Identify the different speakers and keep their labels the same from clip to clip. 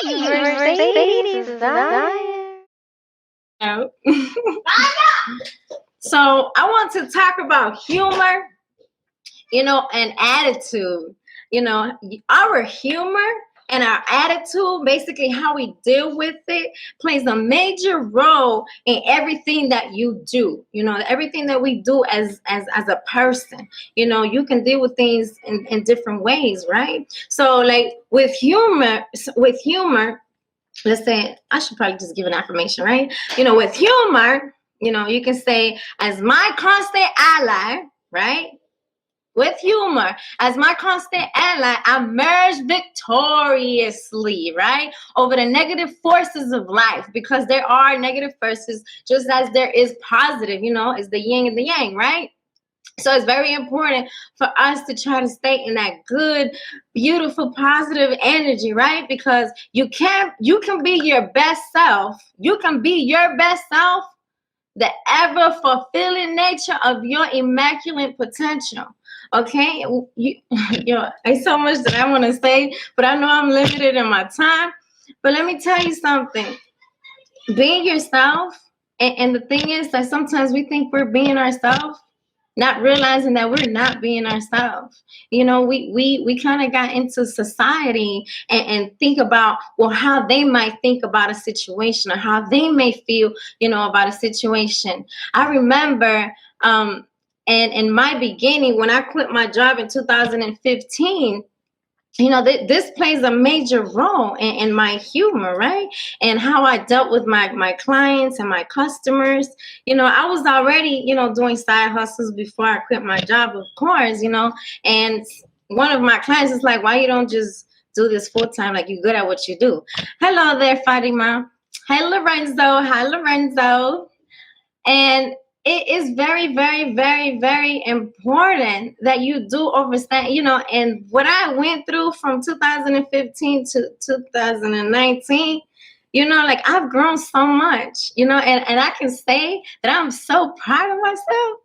Speaker 1: Mercedes is dying.
Speaker 2: No. So I want to talk about humor, and attitude. Our humor and our attitude, basically how we deal with it, plays a major role in everything that you do. Everything that we do as a person. You can deal with things in different ways, right? So, like with humor, let's say I should probably just give an affirmation, right? With humor, you can say, as my constant ally, right? With humor, as my constant ally, I emerge victoriously, right? Over the negative forces of life, because there are negative forces just as there is positive, it's the yin and the yang, right? So it's very important for us to try to stay in that good, beautiful, positive energy, right? Because you can be your best self. You can be your best self, the ever fulfilling nature of your immaculate potential. Okay, there's so much that I want to say, but I know I'm limited in my time. But let me tell you something. Being yourself, and the thing is that sometimes we think we're being ourselves, not realizing that we're not being ourselves. We kind of got into society and think about, well, how they might think about a situation or how they may feel, about a situation. I remember, and in my beginning, when I quit my job in 2015, this plays a major role in my humor, right? And how I dealt with my clients and my customers. I was already, doing side hustles before I quit my job, of course, and one of my clients is like, why you don't just do this full time? Like, you're good at what you do. Hello there, Fatima. Hi, Lorenzo. And it is very, very, very, very important that you do understand, and what I went through from 2015 to 2019, like I've grown so much, and I can say that I'm so proud of myself.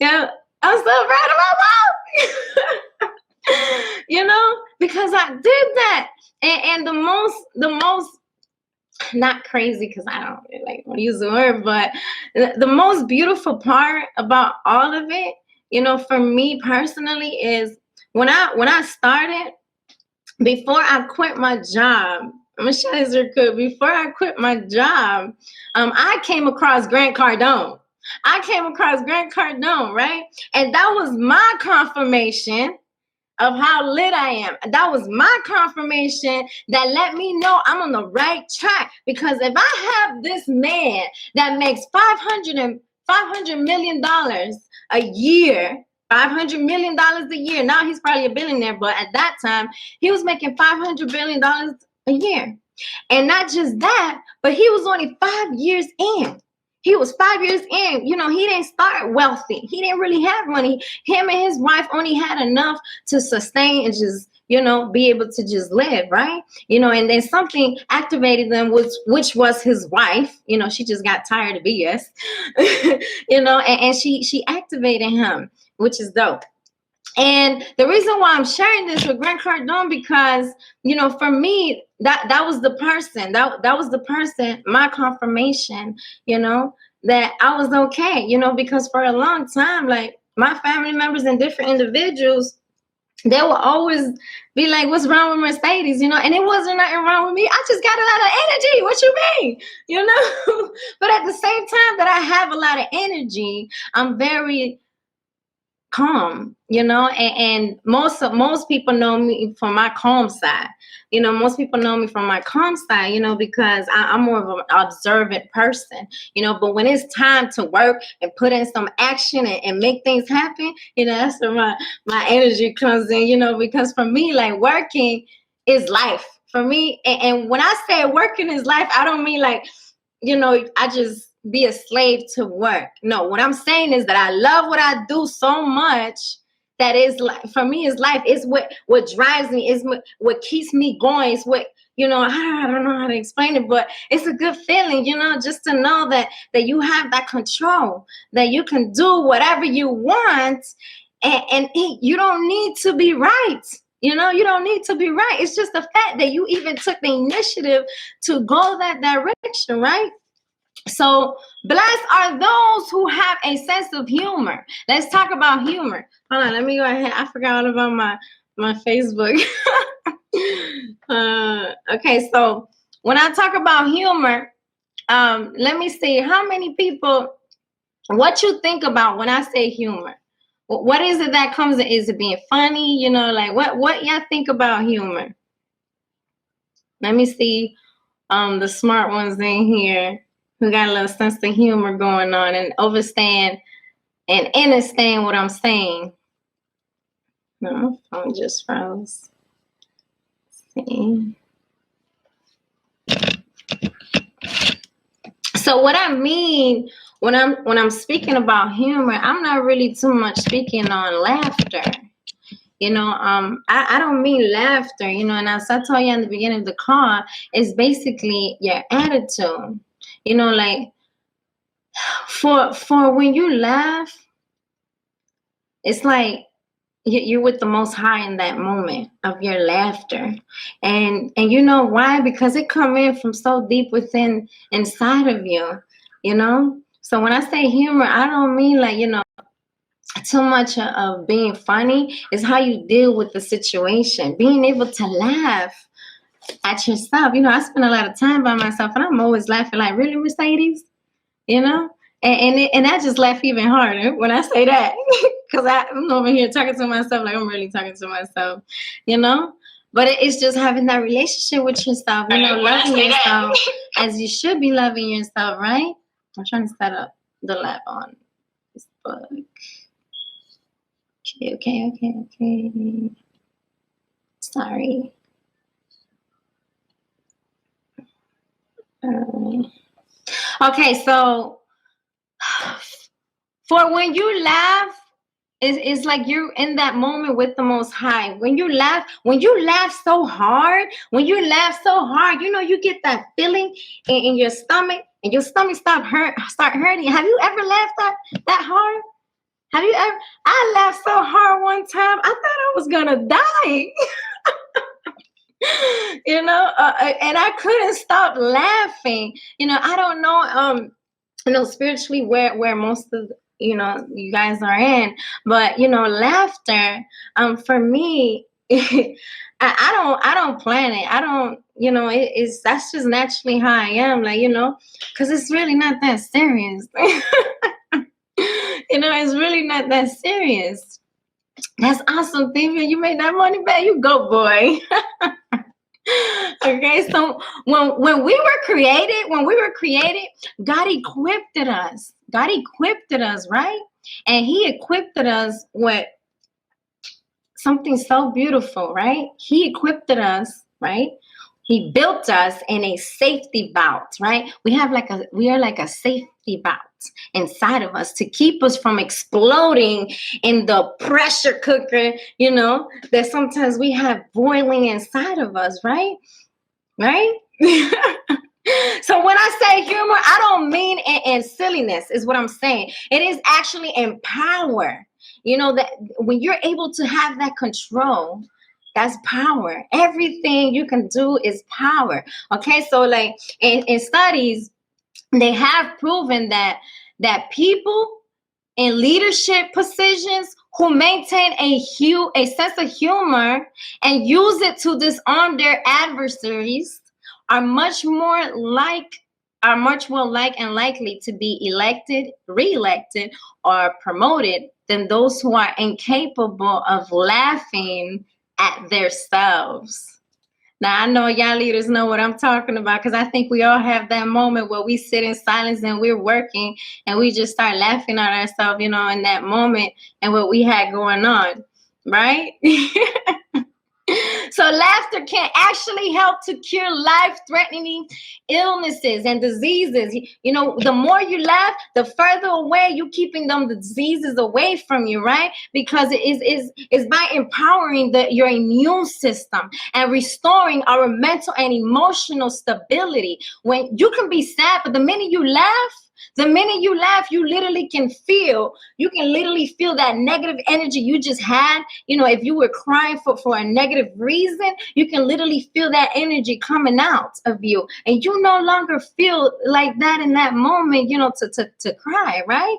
Speaker 2: Yeah, I'm so proud of myself. Because I did that. And the most not crazy, because I don't really like want to use the word, but the most beautiful part about all of it, for me personally, is when I started, before I quit my job. I'm gonna share this real quick. Before I quit my job, I came across Grant Cardone. Right? And that was my confirmation of how lit I am. That was my confirmation that let me know I'm on the right track. Because if I have this man that makes $500 million a year, $500 million a year. Now he's probably a billionaire, but at that time he was making $500 billion a year. And not just that, but he was only 5 years in. He was 5 years in. He didn't start wealthy. He didn't really have money. Him and his wife only had enough to sustain and just, be able to just live, right? And then something activated them, which was his wife. She just got tired of BS, and she activated him, which is dope. And the reason why I'm sharing this with Grant Cardone, because, for me, that was the person, that was the person, my confirmation, that I was okay, because for a long time, like my family members and different individuals, they will always be like, what's wrong with Mercedes? And it wasn't nothing wrong with me. I just got a lot of energy. What you mean? But at the same time that I have a lot of energy, I'm very calm, and most people know me from my calm side. Most people know me from my calm side, because I'm more of an observant person, but when it's time to work and put in some action and make things happen, that's where my energy comes in, because for me, like, working is life for me. And when I say working is life, I don't mean like, I just be a slave to work. No, what I'm saying is that I love what I do so much that is, for me, is life. It's what drives me. It's what keeps me going. It's what, I don't know how to explain it, but it's a good feeling, just to know that you have that control, that you can do whatever you want, and you don't need to be right. You know, you don't need to be right. It's just the fact that you even took the initiative to go that direction, right? So blessed are those who have a sense of humor. Let's talk about humor. Hold on, let me go ahead. I forgot all about my Facebook. Okay, so when I talk about humor, let me see how many people, what you think about when I say humor. What is it that comes in? Is it being funny? You know, like what y'all think about humor? Let me see the smart ones in here who got a little sense of humor going on and understand what I'm saying. No, phone just froze. Let's see. So what I mean when I'm speaking about humor, I'm not really too much speaking on laughter. You know, I don't mean laughter, you know, and as I told you in the beginning of the call, it's basically your attitude. You know, like for when you laugh, it's like you're with the Most High in that moment of your laughter. And you know why? Because it come in from so deep within inside of you, you know? So when I say humor, I don't mean like, you know, too much of being funny. Is how you deal with the situation, being able to laugh at yourself. You know, I spend a lot of time by myself and I'm always laughing like, really, Mercedes? You know? And I just laugh even harder when I say that because I'm over here talking to myself like I'm really talking to myself, you know? But it's just having that relationship with yourself, you know, loving yourself as you should be loving yourself, right? I'm trying to set up the lab on Facebook. Okay. Sorry. Okay, so for when you laugh, it's like you're in that moment with the Most High. When you laugh so hard, you know, you get that feeling in your stomach, and your stomach start hurting. Have you ever laughed that hard? Have you ever? I laughed so hard one time, I thought I was gonna die. You know, and I couldn't stop laughing. You know, I don't know, you know, spiritually where most of you know you guys are in, but you know, laughter, for me, I don't plan it. I don't, you know, it's that's just naturally how I am. Like, you know, because it's really not that serious. You know, it's really not that serious. That's awesome, Thea. You made that money back. You go, boy. Okay, so when we were created, God equipped us. Right? And He equipped us with something so beautiful, right? He equipped us, right? He built us in a safety belt, right? We are like a safety belt inside of us to keep us from exploding in the pressure cooker, you know, that sometimes we have boiling inside of us, right? Right? So when I say humor, I don't mean in silliness, is what I'm saying. It is actually in power. You know, that when you're able to have that control, that's power. Everything you can do is power. Okay, so like in studies, they have proven that people in leadership positions who maintain a sense of humor and use it to disarm their adversaries are much more like and likely to be elected, re-elected, or promoted than those who are incapable of laughing at themselves. Now, I know y'all leaders know what I'm talking about, because I think we all have that moment where we sit in silence and we're working and we just start laughing at ourselves, you know, in that moment and what we had going on, right? So laughter can actually help to cure life-threatening illnesses and diseases. You know, the more you laugh, the further away you're keeping them the diseases away from you, right? Because it is by empowering your immune system and restoring our mental and emotional stability. When you can be sad, but the minute you laugh, The minute you laugh, you can literally feel that negative energy you just had. If you were crying for a negative reason, you can literally feel that energy coming out of you. And you no longer feel like that in that moment, to cry, right?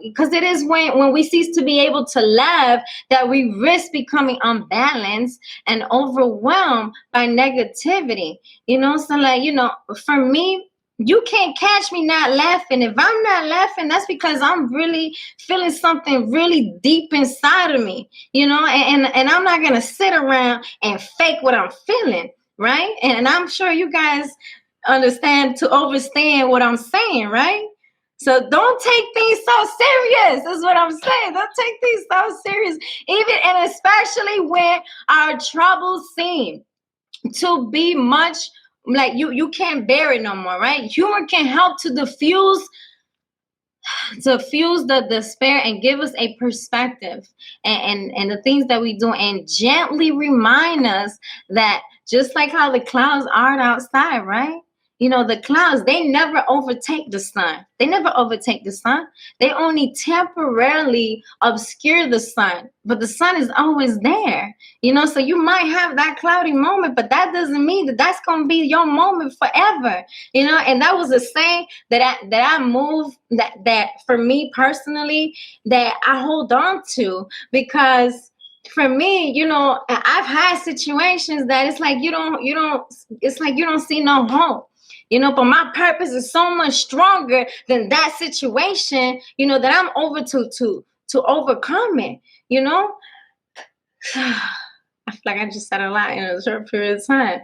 Speaker 2: Because it is when we cease to be able to laugh that we risk becoming unbalanced and overwhelmed by negativity. So for me, you can't catch me not laughing. If I'm not laughing, that's because I'm really feeling something really deep inside of me, and I'm not going to sit around and fake what I'm feeling, right? And I'm sure you guys understand what I'm saying, right? So don't take things so serious. That's what I'm saying. Don't take things so serious, even and especially when our troubles seem to be much like you can't bear it no more, right? Humor can help to diffuse the despair and give us a perspective and the things that we do, and gently remind us that just like how the clouds are outside, right? The clouds, they never overtake the sun. They only temporarily obscure the sun, but the sun is always there. So you might have that cloudy moment, but that doesn't mean that that's going to be your moment forever. And that was a saying that I move, that for me personally, that I hold on to, because for me, I've had situations that it's like you don't see no hope. But my purpose is so much stronger than that situation, that I'm over to overcome it, I feel like I just said a lot in a short period of time,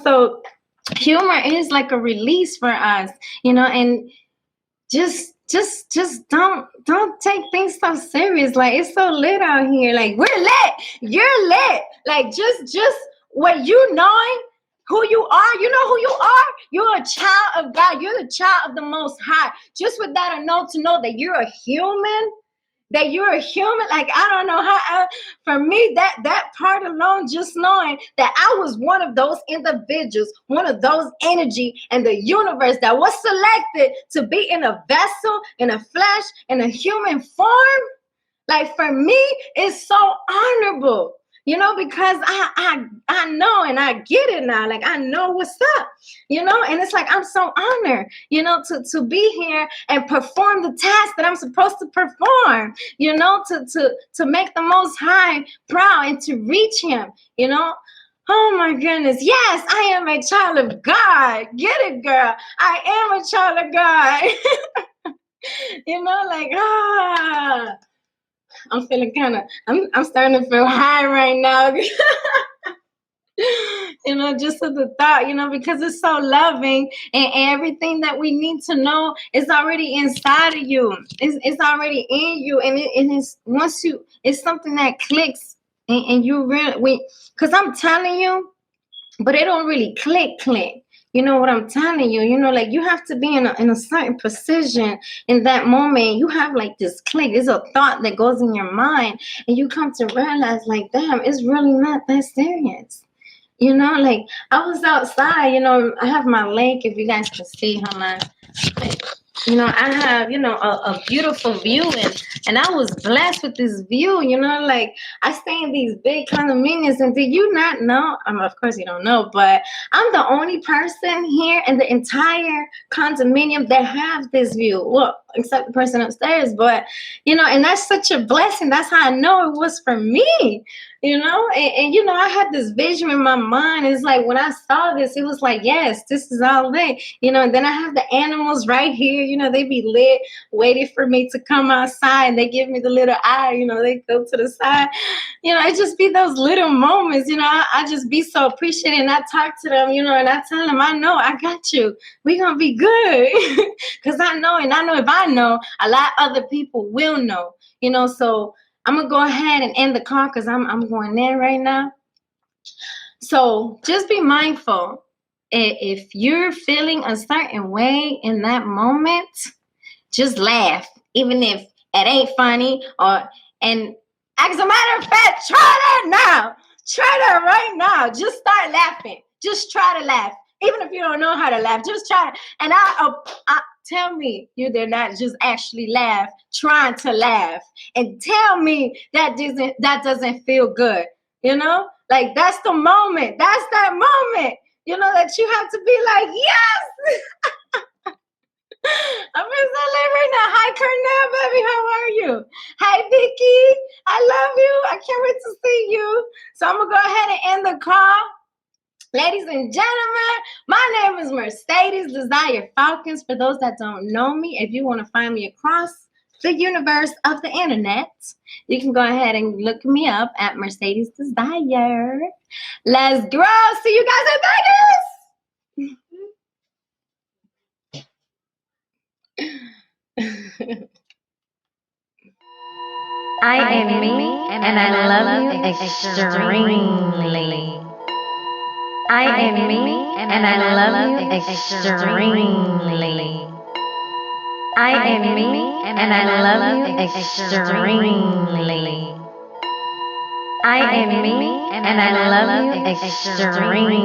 Speaker 2: so humor is like a release for us, and just don't take things so serious. Like, it's so lit out here. Like, we're lit. You're lit. Like, just what knowing who you are. You know who you are? You're a child of God. You're the child of the Most High. Just with that, to know that you're a human. Like, I don't know how, for me, that part alone, just knowing that I was one of those individuals, one of those energy in the universe that was selected to be in a vessel, in a flesh, in a human form. Like, for me, it's so honorable. Because I know and I get it now. Like, I know what's up, and it's like, I'm so honored, to be here and perform the task that I'm supposed to perform, to make the Most High proud and to reach him, Oh my goodness. Yes, I am a child of God. Get it, girl. I am a child of God. I'm feeling I'm starting to feel high right now. Just at the thought, because it's so loving, and everything that we need to know is already inside of you. It's already in you, and it's something that clicks, and you really, because I'm telling you, but it don't really click. What I'm telling you, like, you have to be in a certain position in that moment. You have like this click. It's a thought that goes in your mind, and you come to realize, like, damn, it's really not that serious. Like, I was outside, I have my lake, if you guys can see. Hold on. I have, a beautiful view, and I was blessed with this view, like, I stay in these big condominiums, and did you not know, of course you don't know, but I'm the only person here in the entire condominium that have this view. Well, except the person upstairs, but, and that's such a blessing. That's how I know it was for me. And I had this vision in my mind. It's like, when I saw this, it was like, yes, this is all lit. And then I have the animals right here. They be lit, waiting for me to come outside. And they give me the little eye. They go to the side. It just be those little moments. I just be so appreciative. And I talk to them, and I tell them, I know, I got you. We gonna be good. Because I know, and I know if I know, a lot of other people will know. So I'm going to go ahead and end the call because I'm going in right now. So just be mindful. If you're feeling a certain way in that moment, just laugh. Even if it ain't funny. And as a matter of fact, try that now. Try that right now. Just start laughing. Just try to laugh. Even if you don't know how to laugh, just try it. And I tell me you did not just actually laugh, trying to laugh, and tell me that doesn't feel good. You know, like that's the moment. That's that moment. You know that you have to be like, yes. I'm in LA right now. Hi, Cornell, baby. How are you? Hi, Vicky. I love you. I can't wait to see you. So I'm gonna go ahead and end the call. Ladies and gentlemen, my name is Mercedes Desire Falcons. For those that don't know me, if you want to find me across the universe of the internet, you can go ahead and look me up at Mercedes Desire. Let's grow. See you guys in Vegas.
Speaker 1: I am me, and I love you extremely. I am me, and I love you extremely. I am me, and I love you extremely. I am me, and I love you extremely.